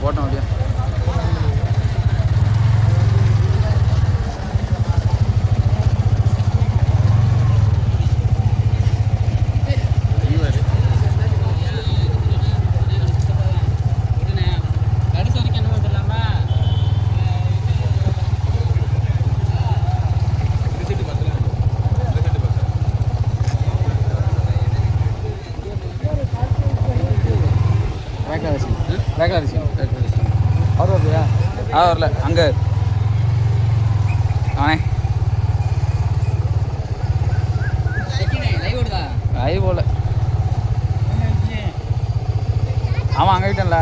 போட்டோம் அப்படியே. அவர் வரலையா? வரல. அங்கே அவனே லைவ் போல. ஆமாம் அங்கே கிட்டல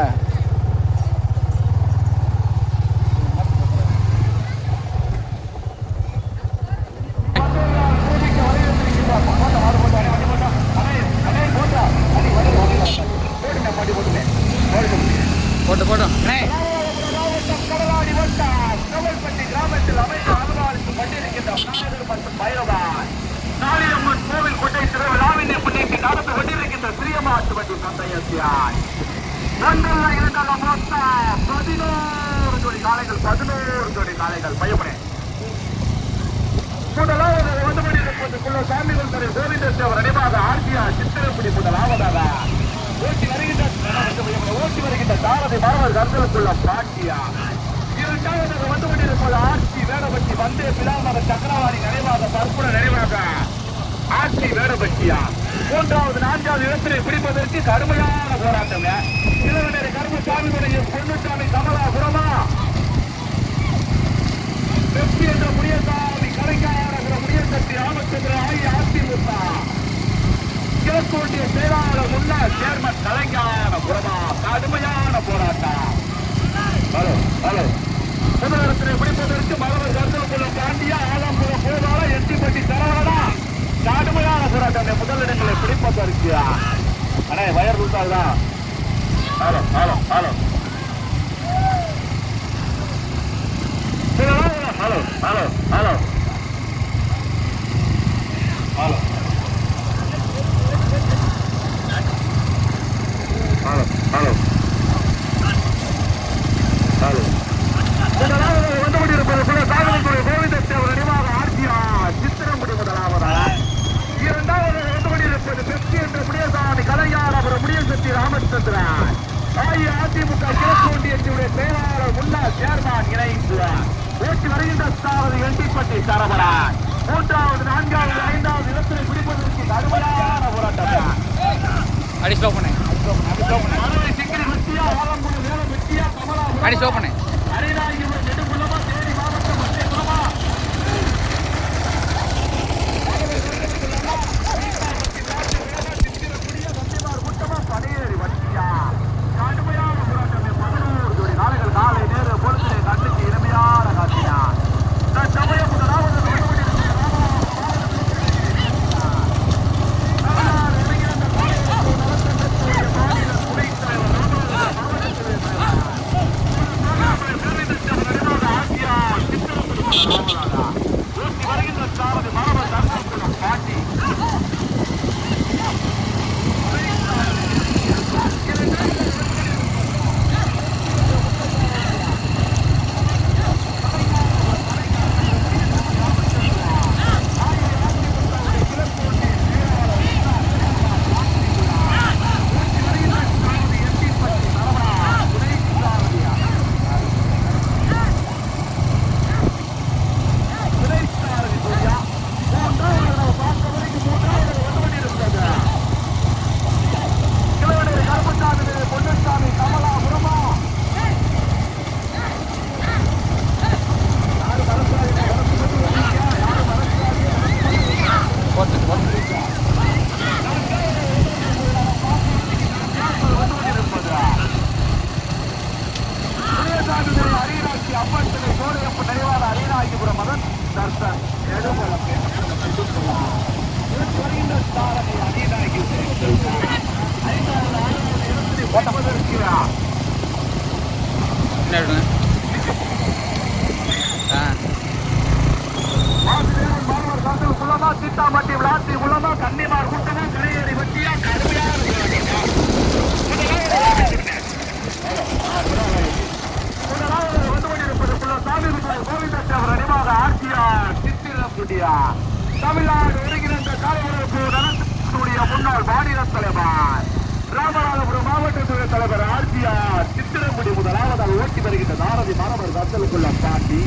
போட்டு போட்டோம். கோவில் கோட்டை திருவிழாவினை முன்னிட்டு நடந்து கொண்டிருக்கின்ற சிறியமாட்டு வண்டி பந்தயத்தியாய் 11 ஜோடி காளைகள் 11 ஜோடி காளைகள் பயப்படே. முதலாவது வந்து கொண்டிருப்பதற்குள்ள சாமிகள் தரை கோவிந்தேஸ்வர் நினைவாக ஆர்டிஆர் சித்திரப்படி முதலாவதாக ஓட்டி வருகின்ற தாரதி மாணவர் கருதலுக்குள்ள பாட்டியா. இரண்டாவது வந்து கொண்டிருப்பது ஆட்சி வேடபட்டி வந்தே பிலாமக சக்கரவாணி நினைவாக பற்புற நினைவாக ஆட்சி வேடபட்டியா. மூன்றாவது நான்காவது இடத்திலே பிடிப்பதற்கு கடுமையான போராட்டம். இளவனரை கருமசாமியுடைய பொன்னுசாமி கமலாபுரமா வெற்றி என்ற முனியசாமி கலைக்காரங்கிற முனியசக்தி ராமச்சந்திர அதிமுக கிழக்கு செயலாளர் முன்னாள் சேர்மன் கலைஞானபுரமா கடுமையான போராட்டம். ஹலோ ஹலோ முதலிடத்திலே பிடிப்பதற்கு மலவர் கருதலுக்குள்ள பாண்டியா ஆலம்புரம் போதால எட்டிப்பட்டி சரவணா கடுமையான போராட்டம். முதலிடங்களை பிடிப்பதற்கு அண்ணே வயர் கொடுத்தால்தான். Hello hello hello hello hello hello hello hello hello hello வந்து கொண்டிருப்பது சாதனைக்குரிய கோவிந்தேஸ்வர் நினைவாக ஆர்டிஆர் சித்திரமுடி முதலாவதாக. இரண்டாவது வந்து கொண்டிருப்பது பெப்சி என்ற முனியசாமி கலைஞானபுரம் முனியசக்தி ராமச்சந்திரன் அதிமுக கிழக்கு ஒன்றியத்தினுடைய செயலாளர் முன்னாள் சேர்மன் இணைந்து ஓட்டி வருகின்ற சாரதி எண்டிப்பட்டி சரவணன். மூன்றாவது நான்காவது ஐந்தாவது இடத்திலே பிடிப்பதற்கு கடுமையான போராட்டம். அடி ஸ்லோ பண்ணு அடி ஸ்லோ பண்ணு. நெடுங்குளமா தேனி மாவட்டம் மத்தியகுளமா கூட்டமா படையேறி வட்டியா கடுமையான போராட்டம். 11 ஜோடி காளைகள் காலை நேர பொழுதிலே கண்ணுக்கு இனிமையான காட்சியா. சமயம் முதலாவது சீட்டாமட்டி விளாத்தி உள்ளமா கன்னிமார் கூட்டமா கரையேறி வட்டியா கடுமையான தளபதி மாணவர் கத்தலுக்குள்ள பாண்டி.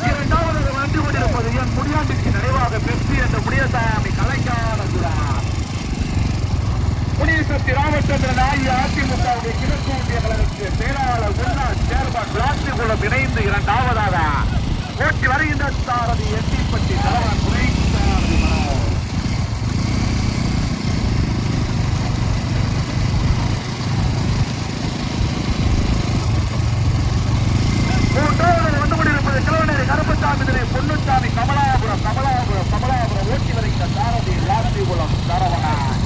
இரண்டாவது வந்து கொண்டிருப்பது என் முடியாண்டிற்கு நிறைவாக பெற்று என்ற முடியசாமி கலைஞானகுரார். முனிசக்தி ராமச்சந்திரன் அஇஅதிமுகவுடைய கிழக்கு ஒன்றிய கழகத்திற்கு செயலாளர் முன்னாள் சேர்மன் விளாத்திகுளம் இணைந்து இரண்டாவதாக ஓட்டி வருகின்ற சாரதி எட்டிப்பட்டி தலைவர் துணை சாரதி மூன்றாவது வந்து கொண்டிருப்பது கிழவனேரி கருப்பசாமி திரை பொன்னுச்சாமி கமலாபுரம் ஓட்டி வருகின்ற சாரதி விளாத்திகுளம் சரவணன்.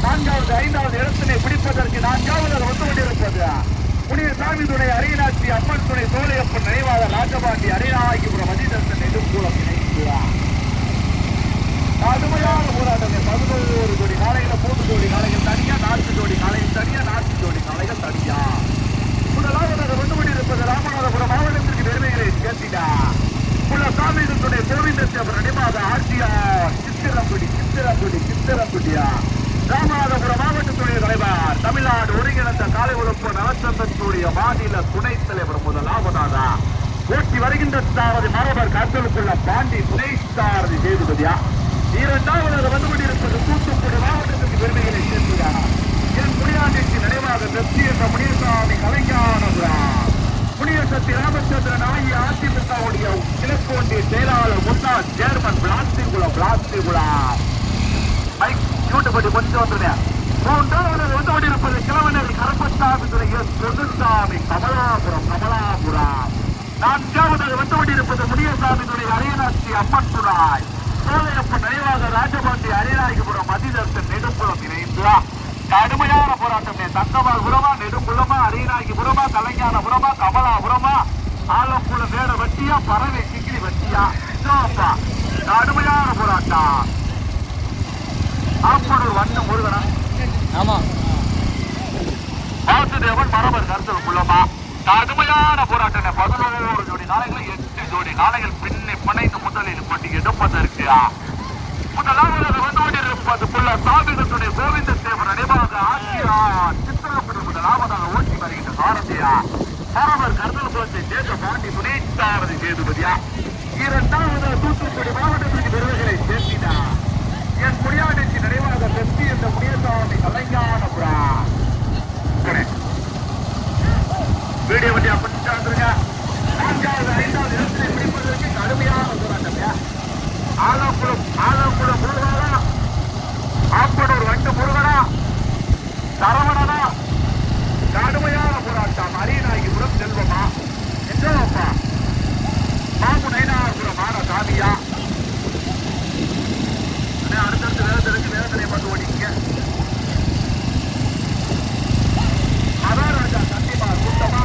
நான்காவது ஐந்தாவது இடத்தினை பிடிப்பதற்கு நான்காவது வந்து கொண்டிருப்பது முனியசாமி துணை அரியநாச்சி அம்மன் துணை சோழையப்பன் நினைவாக ராஜபாண்டி அரியநாயகிபுரம் அதிதர்சன் நெடுங்கூலம் இணைந்துள்ளார். கடுமையான போராட்டமே 11 ஜோடி காளைகள் 3 ஜோடி காளைகள் தனியா 4 ஜோடி காளைகள் தனியா 4 ஜோடி காளைகள் தனியா. முதலாவதாக வந்து கொண்டிருப்பது ராமநாதபுரம் மாவட்டத்திற்கு பெருமைகளை சேர்த்தினார். சாமி துணை கோவிந்தேஸ்வரர் நினைவாக ஆட்சியார் சித்திரக்குடியா ராமநாதபுரம் மாவட்ட துணை தலைவர் தமிழ்நாடு ஒருங்கிணைந்த காலை உழப்பு நலச்சங்கத்துடைய மாநில துணைத் தலைவர் முதலாவதாக ஓட்டி வருகின்ற சாரதி மாணவர் கத்தலுக்குள்ள பாண்டி துணை சாரதி சேதுபதியா. இரண்டாவதாக வந்து கொண்டிருப்பது தூத்துக்குடி மாவட்டத்திற்கு பெருமைகளை சேர்க்கிறார். என் முனியாண்டிக்கு நினைவாக வெற்றி என்ற முனியசாமி கலைஞானகுரார். முனியசக்தி ராமச்சந்திரன் அஇஅதிமுகவுடைய கிழக்கு ஒன்றிய செயலாளர் முன்னாள் சேர்மன் விளாத்திகுளம் யூட்டுப்பட்டி கொஞ்சம் வந்துருங்க. மூன்றாவது வந்து கொண்டிருப்பது கிழவனேரி கருப்பசாமி துணை பொன்னுச்சாமி கமலாபுரம். நான்காவது வந்து கொண்டிருப்பது முனியசாமி துணை அரியநாச்சி அம்மன் துணை சோழையப்பன் நினைவாக ராஜபாண்டி அரியநாயகிபுரம் அதிதர்சன் நெடுங்குளம் இணைந்து கடுமையான போராட்டம். தங்கவால் புறமா நெடுங்குளமா அரியநாயகிபுரமா கலைஞானபுரமா கமலாபுரமா ஆலப்புல வேட வட்டியா பறவை சிக்கிரி வட்டியா கடுமையான போராட்டம். ஆப்பனூர் வண்ண முருகனா ஆமா வாசுதேவன் மரபர் கருத்தல் குள்ளமா கடுமையான போராட்டம். 11 ஜோடி காளைகள் 8 ஜோடி காளைகள் பின்னி பனைந்து முதலில் பட்டி எடுப்பதற்கு முதலாவது வந்து கொண்டிருப்பது சாமி துணை கோவிந்தேஸ்வரர் நினைவாக ஆட்சியார் சித்திரப்படி முதலாவதாக ஓட்டி வருகின்ற சாரதியா மரபர் கருத்தல் குளத்தை சேர்ந்த பாண்டி துணை சாரதி சேதுபதியா. இரண்டாவது தூத்துக்குடி மாவட்டத்திற்கு பெருமைகளை சேர்த்தினார். என் முடியாண்டிக்கு நினைவாக வெற்றி என்ற முனியசாமி கலைஞானகுரார். வீடியோ வண்டி அப்படிங்க. நான்காவது ஐந்தாவது இடத்தினை பிடிப்பதற்கு கடுமையான போராட்டம். ஆலப்புலம் முருகனா ஆப்பனூர் வண்டு முருகனா சரவணனா கடுமையான போராட்டம். அரியநாயகிபுரம் செல்வமா என்றப்பா மாமு நைனாபுரம் மான சாமியா. அடுத்தடுத்து வேதனை பார்த்து ஓடிங்க. மகாராஜா கண்டிப்பா கூட்டமா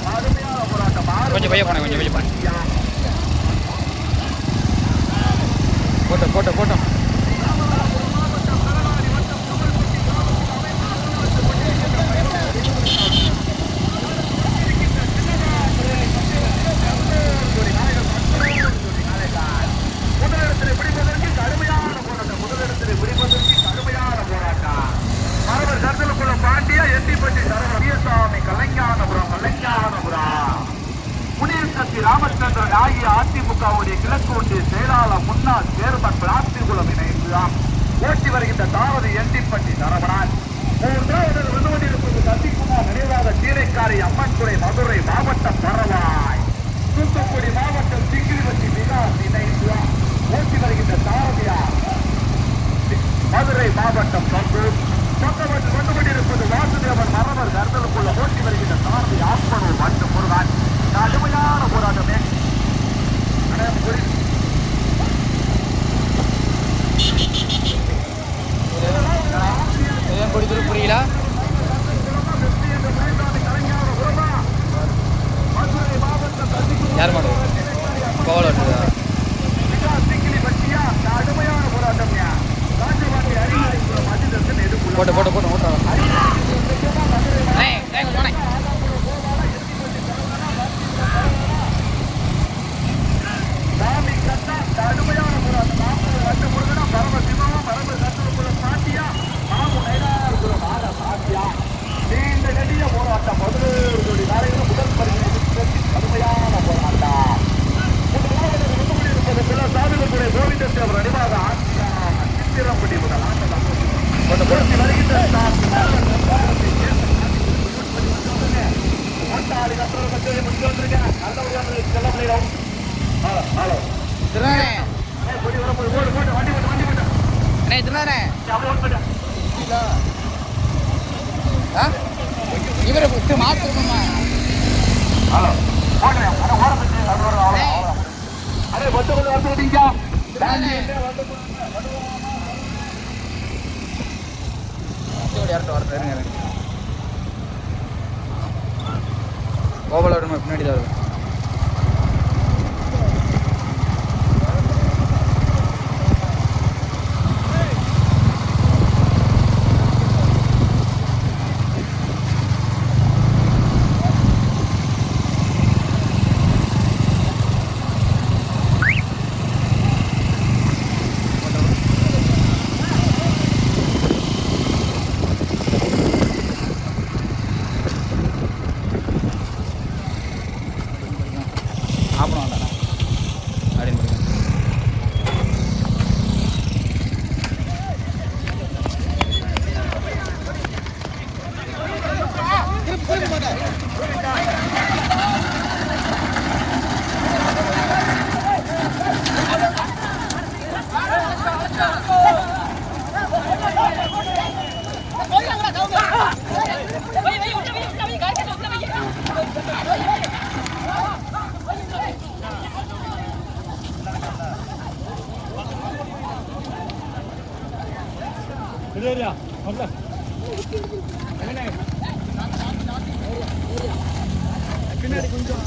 கடுமையான போராட்டம். கொஞ்சம் பைய போன போட்டோம் முதலிடத்தில் பிடிப்பதற்கு கடுமையான போராட்டம். மரபர் கருத்தலுக்குள்ள பாண்டியா எட்டிப்பட்டி சரவணசாமி கலைஞானபுரம். முனியசக்தி ராமச்சந்திரன் அஇஅதிமுகவுடைய கிழக்கு ஒன்றிய செயலாளர் முன்னாள் சேர்மன் விளாத்திகுளம் இணைந்துதான் ஓட்டி வருகின்ற சாரதி எட்டிப்பட்டி சரவணன். மூன்றாவது வந்து கொண்டிருப்பது சசிகுமார் நினைவாக சீரைக்காரி அம்மன் துறை மதுரை மாவட்டம் பரவாய் தூத்துக்குடி மாவட்டம் சிக்கிரிவட்டி விகாஸ் இணைந்துதான் ஓட்டி வருகின்ற சாரதியார் மதுரை மாவட்டம் சந்தூர். பக்கத்தில் வந்து கொண்டிருப்பது வாசுதேவன் மரபர் கருத்தலுக்குள்ள ஓட்டி வருகின்ற சாரதி ஆப்பனூர் வண்டு முருகன். கடுமையான போராட்டமே. புரியல யார் மாடு போட்டு போட்டு போட்டு ஓட்டுறோம். கடுமையான போராட்டம். வண்டு முருகனா பரம சிவமா பரம சத்துருக்குள்ள சாட்டியா மாமு நைனாபுரம் மான சாட்டியா நீண்ட நெடிய போராட்டம். 11 ஜோடி காலையில் முதல் பரிசு கடுமையான போராட்டம். சாமிகளுடைய கோவிந்தேவர் அணிவாக ஆட்சியா சித்திரப்படி வருகின்ற இவரை மாத்திரமா கோபாலோட பின்னாடி தான் இருக்கும். பின்னாடி கொஞ்சம்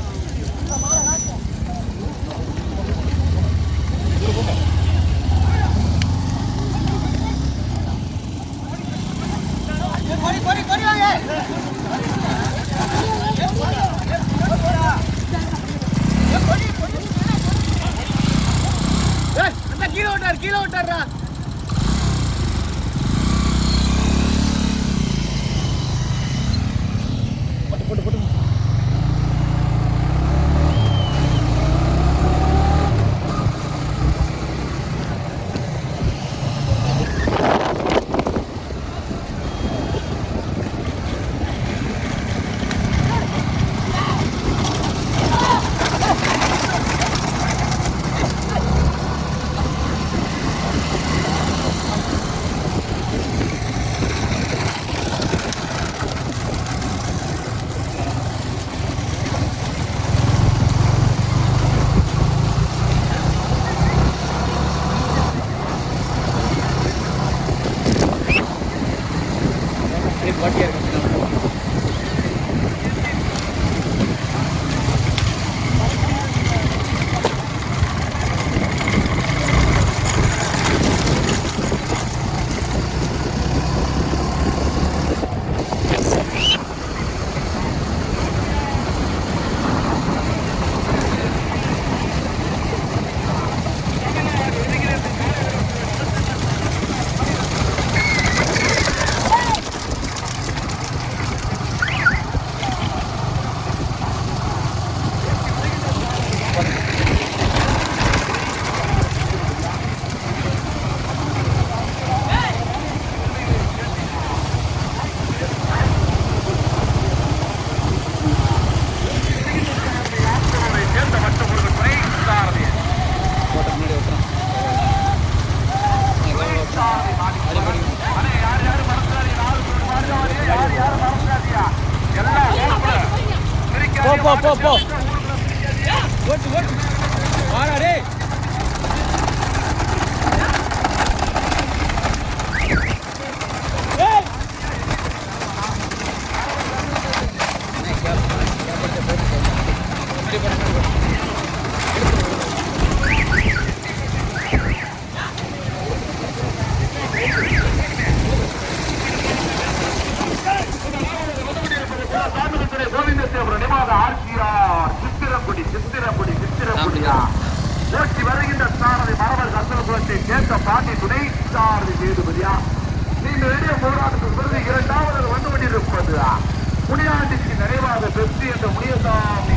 கீழே விட்டாரா போ ஓட்டு ஓட்டு வாடா ஓட்டி வருகின்ற சாரதி மரவர் கந்தகுலத்தை சேர்ந்த பாண்டி துணை சாரதி சேதுபதியா நீண்ட நெடிய போராட்டத்துக்கு பிறகு இரண்டாவது வந்து கொண்டிருப்பது முனியாண்டிக்கு நிறைவாக நினைவாக பெற்று என்ற முனியசாமி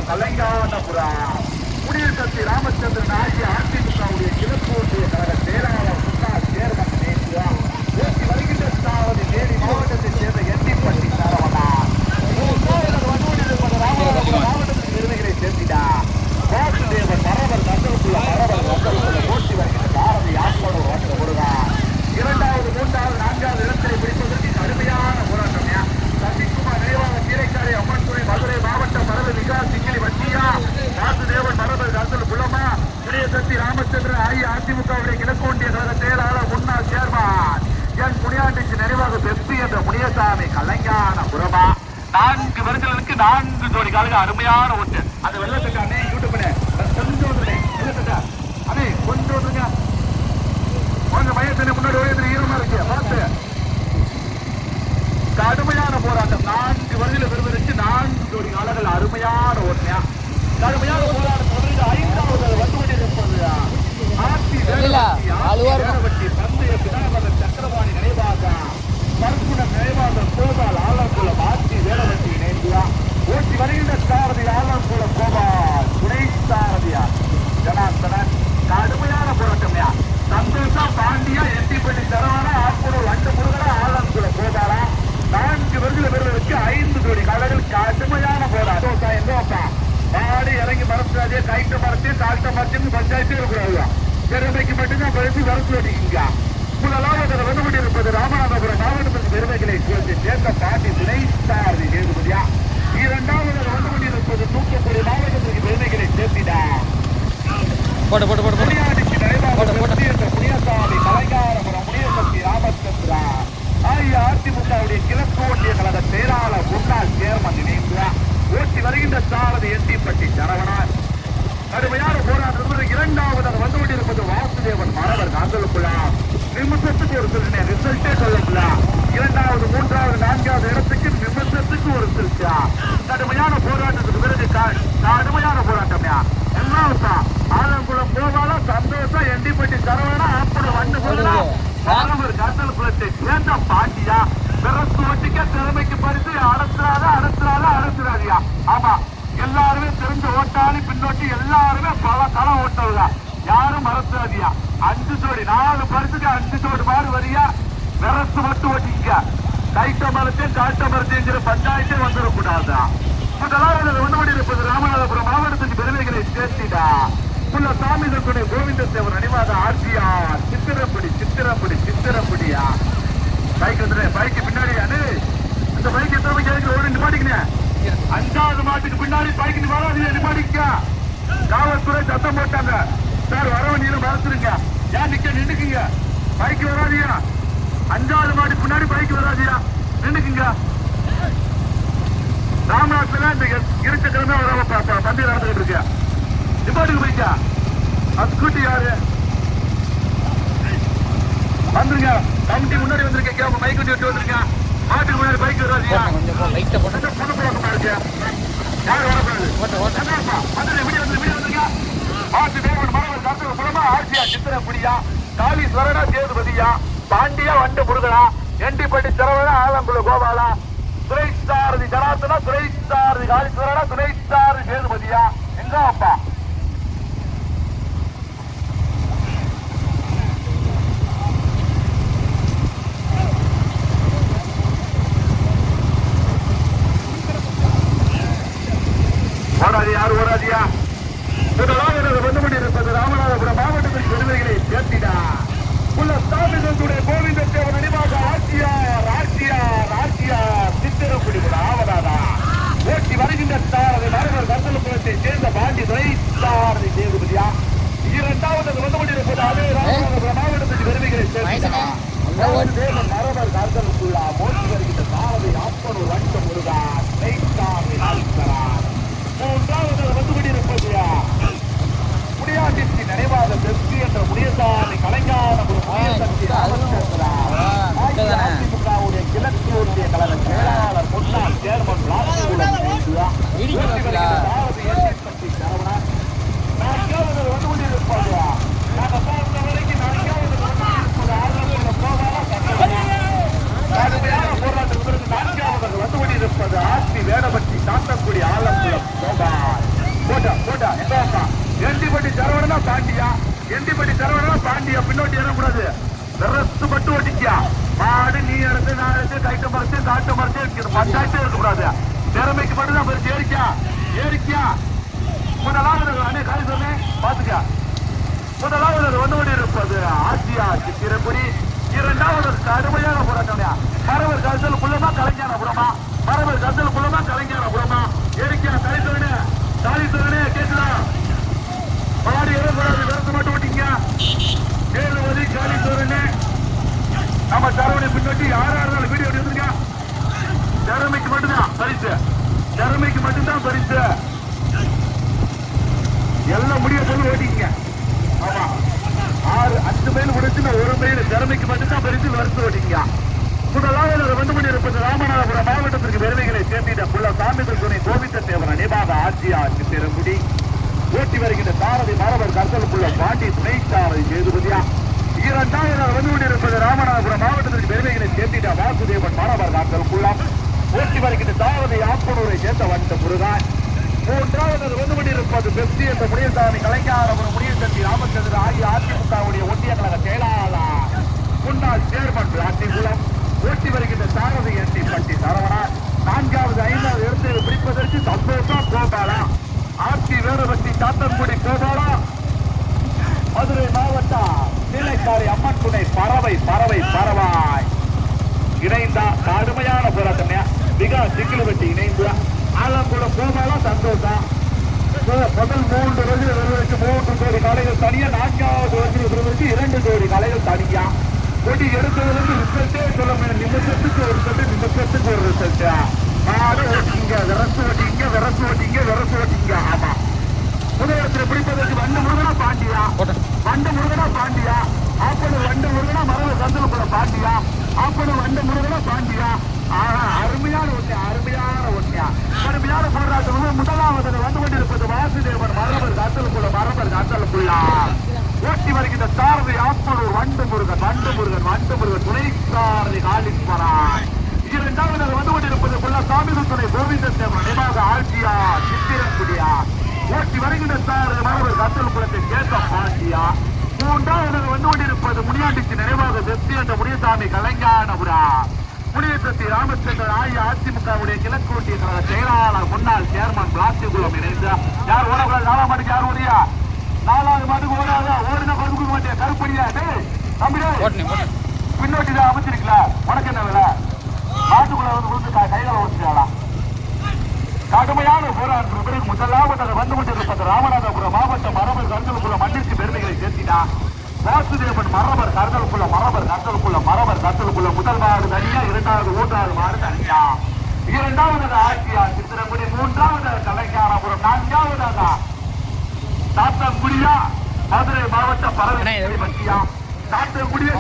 கலைஞானபுரம் குடியரசு ராமச்சந்திரன் ஆகிய அதிமுகவுடைய கிழக்கு ஒன்றிய கழக செயலாளர் முன்னாள் சேர்மன் ஓட்டி வருகின்ற சாவதி தேனி மாவட்டத்தைச் சேர்ந்த எட்டிப்பட்டி சரவணன் மாவட்டத்தின் பெருமைகளை சேர்த்தினார். வாசுதேவன் மரபர் நந்தலுக்குள்ள ஓட்டி வருகின்ற சாரதி ஆட்களோடு ஓட்ட முருகன் இரண்டாவது மூன்றாவது நான்காவது இடத்திலே பிடிப்பதற்கு கடுமையான போராட்டம். சசிகுமார் நினைவாக கீரைக்காரை அம்மன் துறை மதுரை மாவட்டம் மரபு விகாஸ் சிங்கிலி வட்டியா வாசுதேவன் மரபர் நந்தல் புலமா குடியரசு ராமச்சந்திரன் ஆகிய அதிமுகவுடைய கிழக்கு ஒன்றிய கழக செயலாளர் முன்னாள் சேர்மன் என் முனியாண்டிக்கு நினைவாக பெப்பி என்ற முனியசாமி கலைஞானபுரமா 4 வருடங்களுக்கு 4 ஜோடி காலுக்கு அருமையான ஓட்டு. அந்த வெள்ளத்துக்கு அண்ணே யூடியூப்ல கொஞ்சம் வெள்ளத்துட்டா அண்ணே கொஞ்சம் வந்துங்க கொஞ்சம் வயசு முன்னாடி ஓய்வு ஈரமா இருக்கு பார்த்து. கடுமையான போராட்டம் 4 வருடத்தில் பெறுவதற்கு 4 ஜோடி காலங்கள் அருமையான ஓட்டுமையா கடுமையான போராட்டம். 5வது வந்து கொண்டிருப்பது ஆட்சி வேலவட்டி பந்தய பிதாபதன் சக்கரபாணி நினைவாக பர்குணம் நினைவாக கோபால் ஆலங்குளம் ஆட்சி வேலவட்டி இணைந்தியா ஓட்டி வருகின்ற சாரதி ஆலங்குளம் கோபால் துணை சாரதியா ஜனார்த்தனன். கடுமையான போராட்டம்யா சந்தோஷா பாண்டியா எட்டிப்பட்டி சரவணா ஆட்புணர் வண்டு முருகனா ஆலங்குளம் கோபாலா 4 வருடத்தில் பெறுவதற்கு 5 ஜோடி காலங்கள் கடுமையான போராட்டம். எங்கப்பா பாடி இறங்கி மரத்துறாதே கைட்ட மரத்து தாழ்த்த மரத்துன்னு பஞ்சாயத்தே இருக்கிறாங்க. பெருமைக்கு மட்டும்தான் பரிசு வரத்து ஓட்டிக்கிங்க. முதலாவது வந்து கொண்டிருப்பது ராமநாதபுரம் மாவட்டத்தின் பெருமைகளை சேர்ந்த பாட்டி துணை சாரதி சேதுபதியா. இரண்டாவது வந்து கொண்டிருப்பது தூத்துக்குடி மாவட்டத்திற்கு பெருமைகளை சேர்த்திடா முனியாண்டிக்கு நடைபாடு முனியசாமி கலைஞானபுரம் முனியசக்தி ராமச்சந்திரா ஆகிய அதிமுகவுடைய கிழக்கு ஒன்றிய கழக செயலாளர் முன்னாள் சேர்மன் இணைந்து ஓட்டி வருகின்ற சாரதி எட்டிப்பட்டி சரவணன். கடுமையான போராட்டம். இரண்டாவதாக வந்து கொண்டிருப்பது வாசுதேவன் மரபர் காந்தலுக்குள்ளா நிமிஷத்துக்கு ஒரு சில ரிசல்ட்டே சொல்லல. இரண்டாவது மூன்றாவது நான்காவது இடத்துக்கு நிமிஷத்துக்கு ஒரு சில்ச்சா. கடுமையான போராட்டத்துக்கு பிறகு கடுமையான போராட்டம் எல்லாம் ஆலங்குளம் போவாலும் சந்தோஷம் எண்டிப்பட்டி சரவணா அப்படி வந்து போகலாம். காந்தல் குளத்தை சேர்ந்த பாட்டியா பிறப்பு ஒட்டிக்க திறமைக்கு பரிசு அடத்துறாதியா. ஆமா எல்லாருமே தெரிஞ்ச ஓட்டாளி பின்னோட்டி எல்லாருமே பல தளம் ஓட்டவுங்க யாரும் மறந்துடாதியா. 5 ஜோடி 4 பரிசுக்கு 5 ஜோடி மாறு வரியா விரசு மட்டும் ஓட்டிக்க. கைட்ட மரத்தையும் காட்ட மரத்தையும் பஞ்சாயத்தே வந்துடக்கூடாதா. முதலாவது ஒன்று இருப்பது ராமநாதபுரம் மாவட்டத்துக்கு பெருமைகளை சேர்த்திடா உள்ள சாமி துணை கோவிந்தத்தேவர் நினைவாக ஆட்சியார் சித்திரப்படியா பைக் வந்து பைக்கு பின்னாடியானு அந்த பைக் எத்தனை மணிக்கு ஓடி நிப்பாட்டிக்கினேன். 5வது மாட்டுக்கு பின்னாடி பைக் வராது நிப்பாட்டிக்க. காவல்துறை சத்தம் போட்டாங்க சார் வரவ நீரும் மறந்துருங்க ஏன் நின்னுக்குங்க பைக் வராதியா. 5வது மாட்டுக்கு பின்னாடி பைக் வராதியா நின்னுக்குங்க. ராமநாதத்துல இந்த இருச்ச கிழமை வர பந்தயம் நடந்துகிட்டு இருக்க நிப்பாட்டுக்கு போய்க்கா. அது ஸ்கூட்டி யாரு வந்துருங்க கமிட்டி முன்னாடி வந்திருக்கேன் பைக் வண்டி விட்டு வந்துருங்க. மாட்டுக்கு முன்னாடி பைக் வராதியா பொண்ணு பழக்கமா இருக்கு யாரும் வரக்கூடாது. வீடியோ வந்துருங்க. மாட்டு தேவன் மரவர் கருத்து மூலமா ஆட்சியா சித்திரப்படியா காளீஸ்வரனா சேதுபதியா பாண்டியா வண்டு முருகனா எண்டிப்பட்டி சரவணா ஆலங்குளம் கோபாலா துணை சாரதி ஜனார்த்தனா துணை சாரதி காளீஸ்வரனா துணை சாரதி சேதுபதியா எங்க அப்பா. ஓடாதியா முதலாவது வந்து கொண்டிருப்பது ராமநாதபுரம் மாவட்டத்தின் பெருமைகளை சேர்த்திடா உள்ள ஸ்தாபிதத்துடைய கோவிந்தத்தேவர் நினைவாக ஆட்சியார் சித்திரப்படி ஆவதாதா ஓட்டி வருகின்ற சாரதி மரபர் கந்தலுக்குளத்தை சேர்ந்த பாண்டி துணை சாரதி சேதுபதியா. இரண்டாவது வந்து கொண்டிருப்பது அதே ராமநாதபுரம் மாவட்டத்தின் பெருமைகளை சேர்த்திடா மரபர் கந்தலுக்குள்ளா ஓட்டி வருகின்ற சாரதி அப்பனூர் வண்டு முருகா மூன்றாவது வந்து கொண்டிருப்பது முனியாண்டிக்கு நினைவாக பெருசி என்ற முனியசாமி கலைஞானபுரம் அதிமுகவுடைய கிழக்கு ஒன்றிய கழக செயலாளர் முன்னாள் சேர்மன் நான்காவது வந்து கொண்டிருப்பது நாங்கள் பார்த்த வரைக்கும் நான்காவது கடுமையான போராட்டத்திற்கு 4வது வந்து காட்டு மரத்தே இருக்குது. பஞ்சாயத்தே இருக்கக்கூடாது. திறமைக்கு மட்டும்தான் பரிசு. ஏறிக்கா முதலாவது அண்ணே காலி சொன்னே பாத்துக்க. முதலாவது வந்து கொண்டு இருப்பது ஆசியா சித்திரக்குடி. இரண்டாவது கடுமையான போராட்டம். மரவர் கருத்தல் குள்ளமா கலைஞான புறமா. மரவர் கருத்தல் குள்ளமா கலைஞான புறமா. ஏறிக்கா தாலி சொல்லு கேட்கலாம். பாடி இறக்கூடாது. விரத்து மட்டும் விட்டீங்க. ஏழுவதி காலி சொல்லு. நம்ம தரவணை பின்னோட்டி யாராலும் வீடியோ எடுத்துருங்க. திறமைக்கு மட்டும்தான் பரிசு. திறமைக்கு மட்டும்தான் பரிசு. எல்லாம் முடிய சொல்லி ஓட்டிங்க. ஆமா 6-5 மைல் முடிச்சுன்னா 1 மைல் திறமைக்கு மட்டும்தான் பரிசு வருஷம் ஓட்டிங்க. முதலாவது வந்து கொண்டிருப்பது ராமநாதபுரம் மாவட்டத்திற்கு பெருமைகளை சேர்த்திட புள்ள சாமிகள் துணை கோவிந்த தேவன நிபாக ஆட்சியாட்சி பெருங்குடி. ஓட்டி வருகின்ற சாரதி மரவர் கர்த்தலுக்குள்ள பாண்டி துணை சாரதி சேதுபதியா. இரண்டாவது வந்து கொண்டிருப்பது ராமநாதபுரம் மாவட்டத்திற்கு பெருமைகளை சேர்த்திட வாசுதேவன் மரவர் கர்த்தலுக்குள்ளாம். ஓட்டி வருகின்ற சாரதி ஆப்பனூரை சேர்ந்த வந்த முருகன். மூன்றாவது வந்து கொண்டிருப்பது பெப்சி என்ற முனியசாமி கலைஞானபுரம் முனியசக்தி ராமச்சந்திர ஆகிய அதிமுகவுடைய ஒன்றிய கழக செயலாளர் முன்னாள் சேர்மன் பிளாட்டிகுளம். ஓட்டி வருகின்ற சாரதி எட்டி பட்டி சரவணா. 4வது 5வது இடத்தை பிடிப்பதற்கு சந்தோஷம் கோபாலா. ஆட்சி வேறுபட்டி சாத்தன்குடி கோபாலா. மதுரை மாவட்டம் நீலைக்காரி அம்மன் துணை பறவாய் இணைந்தா கடுமையான போராட்டம். மிக சிக்கில் வெட்டி இணைந்து ஆலங்குளம் கோபாலா சந்தோஷம். முதல் 3 வருஷம் வருவதற்கு 3 கோடி காலைகள் தனியா. 4வது வருஷம் வருவதற்கு 2 கோடி காலைகள் தனியா. கொடி எடுத்ததுலேருந்து ரிசல்ட்டே சொல்ல முடியும். நிமிஷத்துக்கு ஒரு ரிசல்ட், நிமிஷத்துக்கு ஒரு ரிசல்ட். ஓட்டிங்க விரசு ஓட்டிங்க. ஆமா முதலத்தில் பிடிப்பதற்கு வண்டு முருகனா பாண்டியா. ஆப்பனு வண்டு முருகனா மரபு சந்தனப்புற பாண்டியா. ஆப்பனு வண்டு முருகனா பாண்டியா. அருமையான ஒன்றியா கடுமையான போராட்டம். முதலாவது வந்து கொண்டிருப்பது வாசுதேவன் மரபர் காத்தலுக்குள்ள ஓட்டி வருகின்ற சாரதி ஆப்பனூர் வண்டு முருகன் துணை சாரதி காலீஸ்வரன். இரண்டாவது வந்து கொண்டிருப்பது புள்ள சாமிகள் துணை கோவிந்த தேவன் நிபாக ஆட்சியா சித்திரக்குடியா. ஓட்டி வருகின்ற சாரதி மரபர் காத்தலுக்குளத்தை கேட்ட பாண்டியா. மூன்றாவது வந்து கொண்டிருப்பது முனியாண்டிக்கு நினைவாக வெற்றி என்ற முனியசாமி கலைஞானபுரா. முனியசக்தி ராமச்சந்திரன் ஆகிய அதிமுகவுடைய கிழக்கு ஒன்றிய கழக செயலாளர் முன்னாள் சேர்மன் பிளாட்டிகுளம் இணைந்த யார் ஓடக்கூடாது. 4ஆம் மாட்டுக்கு யார் ஓடியா? 4வது மாட்டுக்கு ஓடாத. ஓடினா கொடுக்க மாட்டேன் கருப்படியா. தம்பிடே பின்னோட்டி தான் அமைச்சிருக்கல. உனக்கு என்ன வேலை? மாட்டுக்குள்ள வந்து கையில ஓடிச்சாளா? கடுமையான போராட்டம் பிறகு முதலாவது வந்து கொண்டிருப்பது ராமநாதபுரம் மாவட்டம் மரபர் கருத்தலுக்குள்ள மண்ணிற்கு பெருமைகளை சேர்த்தினா வாசுதேவன் மரபர் கருத்தலுக்குள்ள முதலாவது தனியா. 2வது 3வது மாடு தனியா. 2வது ஆட்சியா சித்திரங்குடி. 3வது கலைஞானபுரம். 4வது சாத்தன்குடியா மதுரை மாவட்டம் பறவையா. சாத்தன்குடியா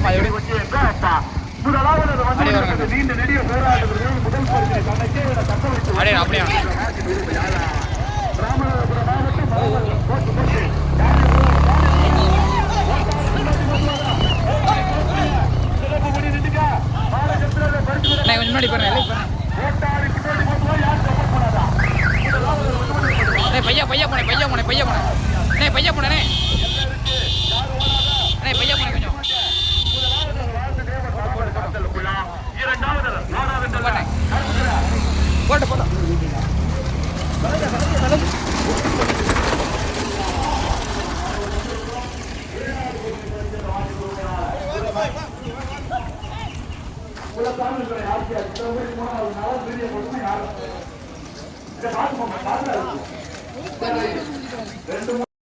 முதலாவது வந்து நீண்ட நெடிய போராட்டத்திற்கு முதல் பரிசை தனக்கே தக்க வைத்து ராமநாதபுரம்